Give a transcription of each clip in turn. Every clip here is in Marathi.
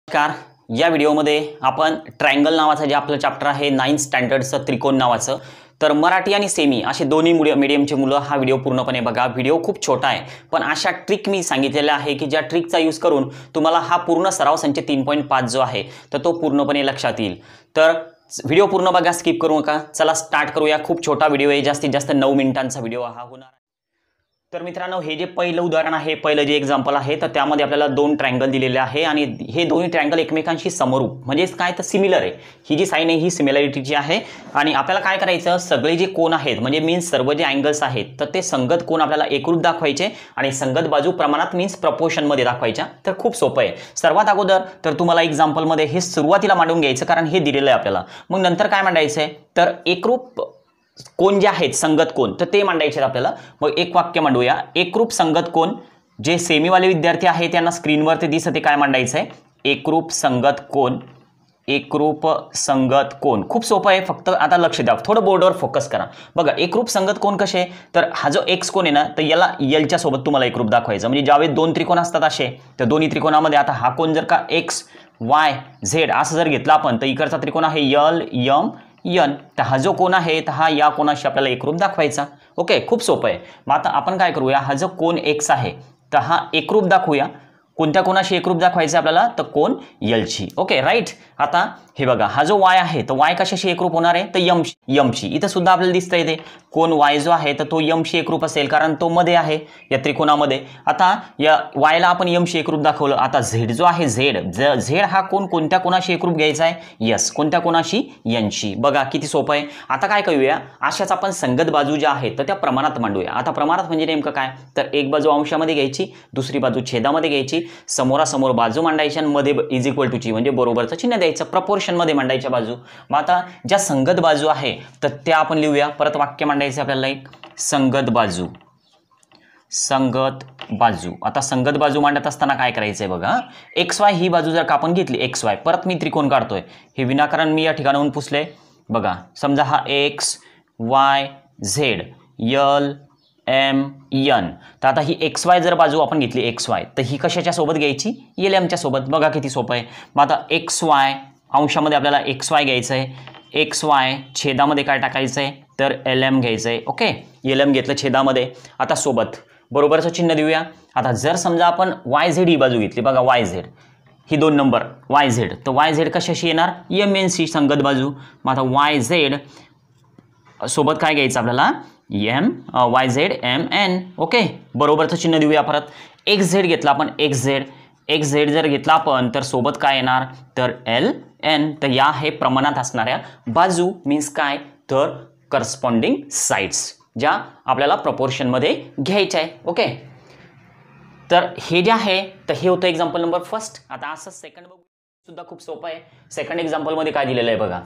नमस्कार. या व्हिडिओमध्ये आपण ट्रायंगल नावाचं जे आपलं चॅप्टर आहे 9th स्टँडर्डचं त्रिकोण नावाचं, तर मराठी आणि सेमी असे दोन्ही मीडियमचे मुलं हा व्हिडिओ पूर्णपणे बघा. व्हिडिओ खूप छोटा आहे पण अशा ट्रिक मी सांगितलेल्या आहे की ज्या ट्रिकचा यूज करून तुम्हाला हा पूर्ण सराव संच 3.5 जो आहे तर तो पूर्णपणे लक्षात येईल. तर व्हिडिओ पूर्ण बघा, स्किप करू नका. चला स्टार्ट करूया. खूप छोटा व्हिडिओ आहे, जास्तीत जास्त 9 मिनिटांचा व्हिडिओ हा होणार. तर मित्रांनो, हे जे पहिलं उदाहरण आहे, पहिलं जे एक्झाम्पल आहे, तर त्यामध्ये आपल्याला दोन ट्रायंगल दिलेले आहे आणि हे दोन्ही ट्रायंगल एकमेकांशी समरूप म्हणजे काय तर सिमिलर आहे. ही जी साइन आहे ही सिमिलॅरिटीची आहे आणि आपल्याला काय करायचं, सगळे जे कोन आहेत म्हणजे मीन्स सर्व जे अँगल्स आहेत तर ते संगत कोन आपल्याला एकरूप दाखवायचे आणि संगत बाजू प्रमाणात मीन्स प्रपोर्शनमध्ये दाखवायच्या. तर खूप सोपं आहे. सर्वात अगोदर तर तुम्हाला एक्झाम्पलमध्ये हे सुरुवातीला मांडून घ्यायचं कारण हे दिलेलं आहे आपल्याला. मग नंतर काय मांडायचं आहे तर एकरूप कोन जे आहेत संगत कोन तर ते मांडायचे आपल्याला. मग एक वाक्य मांडूया. एकरूप संगत कोन, जे सेमीवाले विद्यार्थी आहेत त्यांना स्क्रीनवर ते दिसते काय मांडायचं आहे, एकरूप संगत कोन. एकरूप संगत कोन खूप सोपं आहे, फक्त आता लक्ष द्या, थोडं बोर्डवर फोकस करा. बघा एकरूप संगत कोन कसे, तर हा जो एक्स कोन आहे ना तर याला एलच्या सोबत तुम्हाला एकरूप दाखवायचं. म्हणजे ज्यावेळेस दोन त्रिकोण असतात असे तर दोन्ही त्रिकोणामध्ये आता हा कोन जर का एक्स वाय झेड असं जर घेतला आपण तर इकडचा त्रिकोण आहे यल यम यन, तर हा जो कोन आहे तर हा या कोनाशी आपल्याला एकरूप दाखवायचा. ओके, खूप सोपं आहे. मग आता आपण काय करूया, हा जो कोन एक्स आहे तर हा एकरूप दाखवूया. कोणत्या कोनाशी एकरूप दाखवायचं आपल्याला तर कोन यलची. Okay right. आता हे बघा, हा जो वाय आहे तर वाय कशाशी एकरूप होणार आहे तर यमशी. इथं सुद्धा आपल्याला दिसतंय ते कोन वाय जो आहे तर तो यमशी एकरूप असेल कारण तो मध्ये आहे या त्रिकोणामध्ये. आता या वायला आपण यमशी एकरूप दाखवलं. आता झेड जो आहे झेड हा कोन कोणत्या कोनाशी एकरूप घ्यायचा आहे, यस कोणत्या कोनाशी यनशी. बघा किती सोपं आहे. आता काय करूया, अशाच आपण संगत बाजू ज्या आहेत तर त्या प्रमाणात मांडूया. आता प्रमाणात म्हणजे नेमकं काय, तर एक बाजू अंशामध्ये घ्यायची, दुसरी बाजू छेदामध्ये घ्यायची, समोरासमोर बाजू मांडायची आणि मध्ये इज इक्वल टू ची म्हणजे बरोबरचं चिन्ह द्यायचं, प्रपोर्शन मध्ये मांडायच्या बाजू. मग आता ज्या संगत बाजू आहे तर त्या आपण लिहूया. परत वाक्य मांडायचं आपल्याला एक संगत बाजू. संगत बाजू. आता संगत बाजू मांडत असताना काय करायचंय बघा, एक्स वाय ही बाजू जर का आपण घेतली एक्स वाय, परत मी त्रिकोण काढतोय, हे विनाकारण मी या ठिकाणाहून पुसले. बघा समजा हा X Y Z L M N, तर आता ही एक्स वाय जर बाजू आपण घेतली एक्स वाय तर ही कशाच्या सोबत घ्यायची, एल एमच्या सोबत. बघा किती सोपं आहे. मग आता एक्स वाय अंशामध्ये आपल्याला एक्स वाय घ्यायचं आहे, एक्स वाय छेदामध्ये काय टाकायचं आहे तर एल एम घ्यायचं आहे. ओके, एल एम घेतलं छेदामध्ये. आता सोबत बरोबरचं चिन्ह देऊया. आता जर समजा आपण वाय झेड ही बाजू घेतली, बघा वाय झेड ही 2 नंबर वाय झेड, तर वाय झेड कशाशी येणार एम एन सी संगत बाजू. मग आता वाय झेड सोबत काय घ्यायचं आपल्याला M Y Z M N. Okay, बरोबरचं चिन्ह देऊया. परत एक्स झेड घेतला आपण, एक्स झेड जर घेतला आपण तर सोबत काय येणार तर एल एन. तर या हे प्रमाणात असणाऱ्या बाजू मीन्स काय तर करस्पॉन्डिंग साइड्स ज्या आपल्याला प्रपोर्शनमध्ये घ्यायच्या आहे. ओके, तर हे जे आहे तर हे होतं एक्झाम्पल नंबर फर्स्ट. आता असं सेकंड बघू, सुद्धा खूप सोपं आहे. सेकंड एक्झाम्पलमध्ये काय दिलेलं आहे बघा,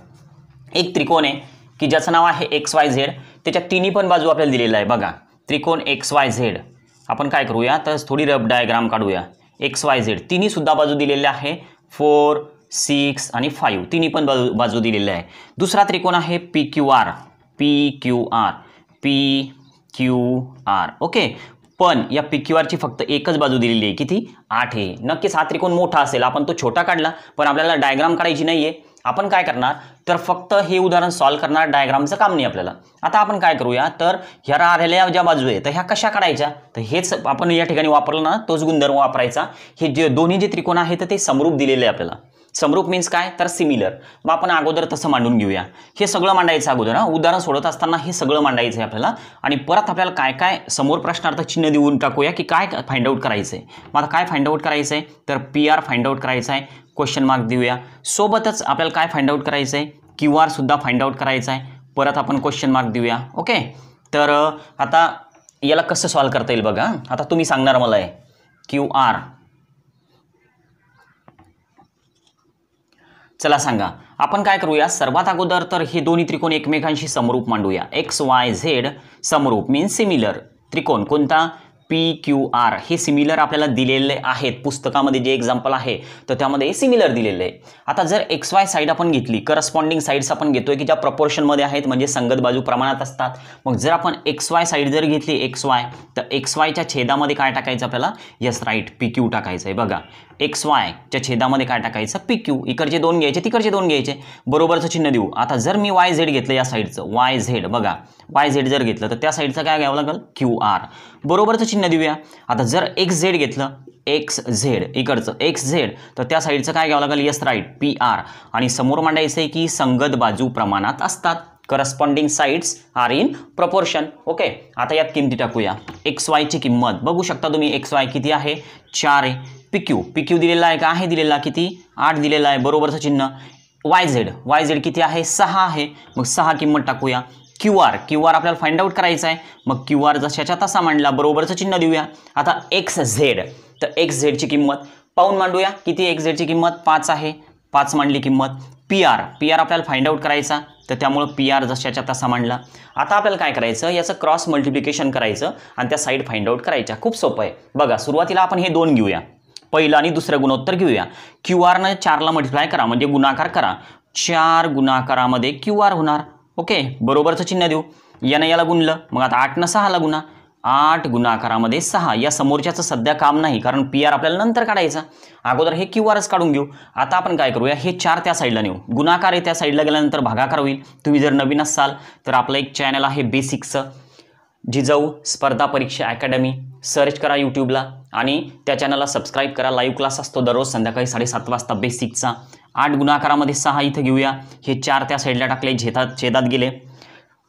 एक त्रिकोण आहे की ज्याचं नाव आहे एक्स वाय झेड, त्याच्या तिन्ही पण बाजू आपल्याला दिलेलं आहे. बघा त्रिकोण एक्स वाय झेड, आपण काय करूया तर थोडी रफ डायग्राम काढूया. एक्स वाय झेड तिन्ही सुद्धा बाजू दिलेल्या आहे, 4 6 आणि 5 तिन्ही पण बाजू दिलेल्या आहे. दुसरा त्रिकोण आहे पी क्यू आर. ओके, पण या पी क्यू आरची फक्त एकच बाजू दिलेली आहे, किती 8 आहे. नक्कीच हा त्रिकोण मोठा असेल, आपण तो छोटा काढला पण आपल्याला डायग्राम काढायची नाहीये. आपण काय करणार तर फक्त हे उदाहरण सॉल्व्ह करणार, डायग्रामचं काम नाही आपल्याला. आता आपण काय करूया तर ह्या राहिलेल्या ज्या बाजू आहे तर ह्या कशा काढायच्या, तर हेच आपण या ठिकाणी वापरलं ना तोच गुणधर्म वापरायचा. हे जे दोन्ही जे त्रिकोण आहेत तर ते समरूप दिलेले आहे आपल्याला. समरूप मीन्स काय तर सिमिलर. मग आपण अगोदर तसं मांडून घेऊया. हे सगळं मांडायचं अगोदर, उदाहरण सोडत असताना हे सगळं मांडायचं आहे आपल्याला. आणि परत आपल्याला काय काय समोर प्रश्नार्थ चिन्ह देऊन टाकूया की काय फाइंड आउट करायचं आहे. मग आता काय फाइंड आउट करायचं आहे तर पी आर फाइंड आउट करायचं आहे, क्वेश्चन मार्क देऊया. सोबतच आपल्याला काय फाइंड आउट करायचं आहे, क्यू आर सुद्धा फाइंड आउट करायचं आहे, परत आपण क्वेश्चन मार्क देऊया. ओके, तर आता याला कसं सॉल्व्ह करता येईल बघा. आता तुम्ही सांगणार मला आहे क्यू आर, चला सांगा. आपण काय करूया, सर्वात अगोदर तर हे दोन्ही त्रिकोण एकमेकांशी समरूप मांडूया. एक्स वाय झेड समरूप मीन्स सिमिलर त्रिकोण कोणता PQR हे सिमिलर आपल्याला दिलेले आहेत पुस्तकामध्ये जे एक्झाम्पल आहे तर त्यामध्ये सिमिलर दिलेले आहे. आता जर XY साईड आपण घेतली, करस्पॉन्डिंग साईड्स आपण घेतोय की ज्या प्रपोर्शनमध्ये आहेत म्हणजे संगत बाजू प्रमाणात असतात. मग जर आपण XY साईड जर घेतली XY तर XYच्या छेदामध्ये काय टाकायचं आपल्याला? यस राईट, PQ टाकायचं आहे. बघा XYच्या छेदामध्ये काय टाकायचं? PQ. इकडचे 2 घ्यायचे, तिकडचे 2 घ्यायचे, बरोबरचं चिन्ह देऊ. आता जर मी YZ घेतलं या साईडचं YZ, बघा YZ जर घेतलं तर त्या साईडचं काय घ्यावं लागेल? QR. बरोबरचं चिन्ह देऊया. आता जर XZ घेतलं XZ, इकडचं XZ तर त्या साईडचं काय घ्यावं लागेल? Yes right, PR. आणि समोर मांडायचं आहे की संगत बाजू प्रमाणात असतात. Corresponding sides are in proportion. Okay, आता यात किमती टाकूया. XY ची किंमत बघू शकता तुम्ही, XY किती आहे? 4 आहे. PQ दिलेला आहे का? आहे दिलेला. किती? 8 दिलेला आहे, बरोबरचं चिन्ह. YZ किती आहे? 6 आहे. मग 6 किंमत टाकूया. QR आपल्याला फाइंड आउट करायचं आहे. मग QR जशाच्या तसा मांडला, बरोबरचं चिन्ह देऊया. आता XZ, तर XZ ची किंमत पाहून मांडूया. किती? XZ ची किंमत 5 आहे. 5 मांडली किंमत. PR आपल्याला फाइंड आउट करायचा, तर त्यामुळे PR जशाच्या तसा मांडला. आता आपल्याला काय करायचं? याचं क्रॉस मल्टिप्लिकेशन करायचं आणि त्या साईड फाइंड आउट करायच्या. खूप सोपं आहे. बघा सुरुवातीला आपण हे 2 घेऊया, पहिलं आणि दुसरं गुणोत्तर घेऊया. QRनं 4ला मल्टिप्लाय करा म्हणजे गुणाकार करा. 4 गुणाकारामध्ये QR होणार. ओके, बरोबरचं चिन्ह देऊ. यानं याला गुणलं, मग आता 8नं 6ला गुणा. 8 गुणाकारामध्ये 6. या समोरच्याचं सध्या काम नाही कारण PR आपल्याला नंतर काढायचा. अगोदर हे QRच काढून घेऊ. आता आपण काय करूया? हे 4 त्या साईडला नेऊ. गुणाकार आहे त्या साईडला गेल्यानंतर भागाकार होईल. तुम्ही जर नवीन असाल तर आपलं एक चॅनल आहे बेसिक्सचं, जिजाऊ स्पर्धा परीक्षा अकॅडमी. सर्च करा यूट्यूबला आणि त्या चॅनलला सबस्क्राईब करा. लाईव्ह क्लास असतो दररोज संध्याकाळी 7:30 वाजता बेसिकचा. 8 गुणाकारामध्ये 6 इथं घेऊया. हे 4 त्या साईडला टाकले, छेदात गेले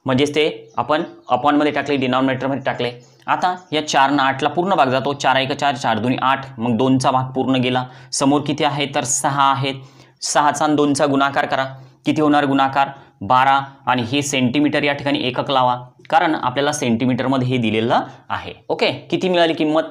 म्हणजेच ते आपण अपॉनमध्ये टाकले, डिनॉमिनेटरमध्ये टाकले. आता या 4नं 8ला पूर्ण भाग जातो. 4 1 4, 4 2 8, मग 2चा भाग पूर्ण गेला. समोर किती आहे? तर 6 आहेत. 6चा आणि 2चा गुणाकार करा. किती होणार गुणाकार? 12. आणि हे सेंटीमीटर या ठिकाणी एकक लावा कारण आपल्याला सेंटीमीटरमध्ये हे दिलेलं आहे. ओके, किती मिळाली किंमत?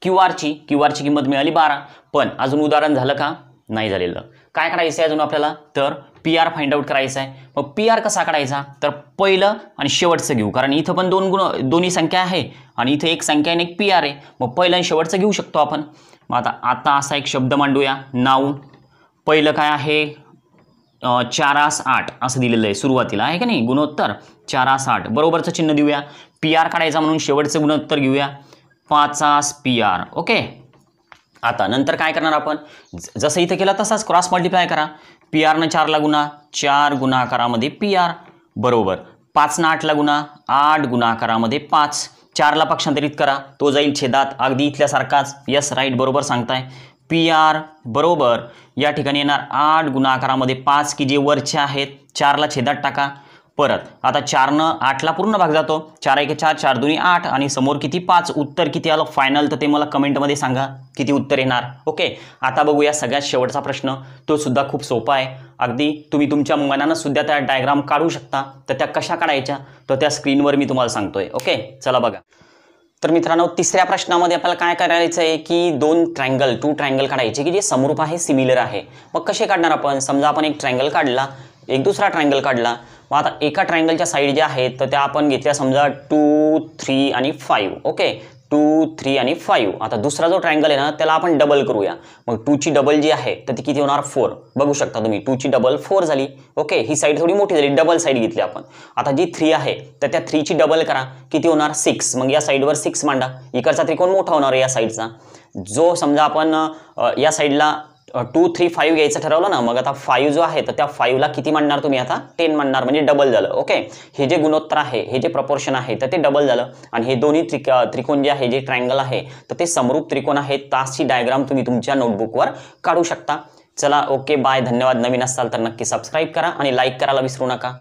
QRची किंमत मिळाली 12. पण अजून उदाहरण झालं का? नाही झालेलं. काय करायचं आहे अजून आपल्याला? तर PR फाइंड आउट करायचा आहे. मग PR कसा काढायचा? तर पहिलं आणि शेवटचं घेऊ कारण इथं पण दोन्ही संख्या आहे आणि इथं एक संख्या आणि एक PR आहे. मग पहिलं आणि शेवटचं घेऊ शकतो आपण. मग आता असा एक शब्द मांडूया. नाऊन. पहिलं काय आहे? 4 8 असं दिलेलं आहे सुरुवातीला, आहे का नाही? गुणोत्तर 4 8, बरोबरचं चिन्ह देऊया. PR काढायचा म्हणून शेवटचं गुणोत्तर घेऊया. 5 PR. ओके, आता नंतर काय करणार आपण? जसं इथं केलं तसाच क्रॉस मल्टिप्लाय करा. PRनं 4ला गुणा. 4 गुणाकारामध्ये PR बरोबर. 5नं 8ला गुणा. 8 गुणाकारामध्ये 5. 4ला पक्षांतरित करा, तो जाईल छेदात, अगदी इथल्यासारखाच. यस राईट, बरोबर सांगताय. PR बरोबर या ठिकाणी येणार 8 गुणाकारामध्ये 5 की जे वरचे आहेत. 4ला छेदात टाका. परत आता 4नं 8ला पूर्ण भाग जातो. 4 1 4, 4 2 8 आणि समोर किती? 5. उत्तर किती आलं फायनल? तर ते मला कमेंटमध्ये सांगा किती उत्तर येणार. ओके, आता बघूया सगळ्यात शेवटचा प्रश्न. तो सुद्धा खूप सोपा आहे. अगदी तुम्ही तुमच्या मनानं सुद्धा त्या डायग्राम काढू शकता. तर त्या कशा काढायच्या तर त्या स्क्रीनवर मी तुम्हाला सांगतोय. ओके, चला बघा. तर मित्रांनो, तिसऱ्या प्रश्नामध्ये आपल्याला काय करायचं आहे की 2 ट्रायंगल काढायचे की जे समरूप आहे, सिमिलर आहे. मग कसे काढणार आपण? समजा आपण एक ट्रायंगल काढला, एक दुसरा ट्रायंगल काढला. मग आता एका ट्रायंगलच्या साईड ज्या आहेत तर त्या आपण घेतल्या समजा 2 3 आणि 5. ओके, 2 3 आणि 5. आता दुसरा जो ट्रायंगल आहे ना त्याला आपण डबल करूया. मग 2 ची डबल जी आहे तर ती किती होणार? 4. बघू शकता तुम्ही, 2 ची डबल 4 झाली. ओके, ही साईड थोडी मोठी झाली, डबल साईड घेतली आपण. आता जी 3 आहे तर त्या 3 ची डबल करा, किती होणार? 6. मग या साईडवर 6 मांडा. इकडचा त्रिकोण मोठा होणार या साईडचा. जो समजा आपण या साईडला 2 3 5 घ्यायचं ठरवलं ना, मग आता 5 जो आहे तर त्या 5ला किती मांडणार तुम्ही? आता 10 मांडणार म्हणजे डबल झालं. ओके, हे जे गुणोत्तर आहे, हे जे प्रपोर्शन आहे तर ते डबल झालं. आणि हे दोन्ही त्रिकोण जे आहे, जे ट्रायंगल आहे तर ते समरूप त्रिकोण आहेत. तासची डायग्राम तुम्ही तुमच्या नोटबुकवर काढू शकता. चला, ओके, बाय, धन्यवाद. नवीन असाल तर नक्की सबस्क्राईब करा आणि लाईक करायला विसरू नका.